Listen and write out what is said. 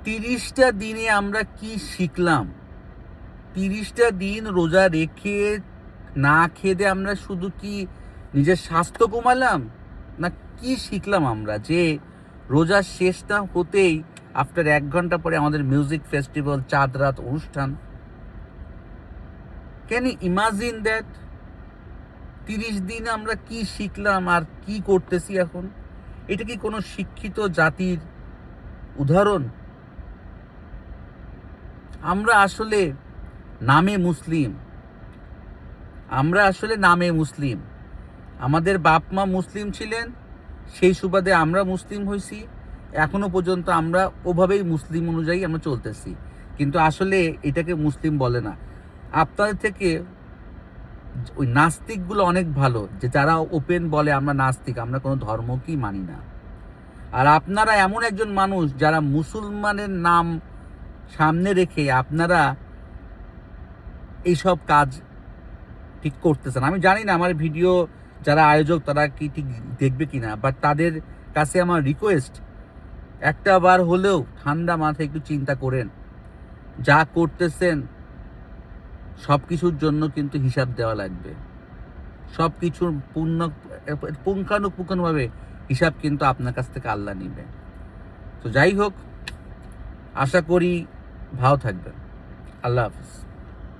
30টা দিনে আমরা কি শিখলাম? 30টা দিন রোজা রেখে না খেয়ে আমরা শুধু কি নিজের স্বাস্থ্য কমালাম, না কি শিখলাম আমরা যে রোজা শেষ না হতেই আফটার 1 ঘন্টা পরে আমাদের মিউজিক ফেস্টিভ্যাল, চাঁদ রাত অনুষ্ঠান? Can you imagine that? 30 দিন আমরা কি শিখলাম আর কি করতেছি এখন? এটা কি কোনো শিক্ষিত জাতির উদাহরণ? আমরা আসলে নামে মুসলিম, আমাদের বাপ মা মুসলিম ছিলেন, সেই সুবাদে আমরা মুসলিম হয়েছি। এখনো পর্যন্ত আমরা ওভাবেই মুসলিম অনুযায়ী আমরা চলতেছি, কিন্তু আসলে এটাকে মুসলিম বলে না। আপনাদের থেকে ওই নাস্তিকগুলো অনেক ভালো, যে যারা ওপেন বলে আমরা নাস্তিক, আমরা কোনো ধর্মকেই মানি না। আর আপনারা এমন একজন মানুষ যারা মুসলমানের নাম সামনে রেখে আপনারা এইসব কাজ ঠিক করতেছেন। আমি জানি না আমার ভিডিও যারা আয়োজক তারা কি ঠিক দেখবে কিনা, বাট তাদের কাছে আমার রিকোয়েস্ট, একটা বার হলেও ঠান্ডা মাথায় একটু চিন্তা করেন। যা করতেছেন সব কিছুর জন্য কিন্তু হিসাব দেওয়া লাগবে। সব কিছুর পুঙ্খানুপুঙ্খানুভাবে হিসাব কিন্তু আপনার কাছ থেকে আল্লাহ নিবে। তো যাই হোক, আশা করি ভালো থাকবেন। আল্লাহ হাফিজ।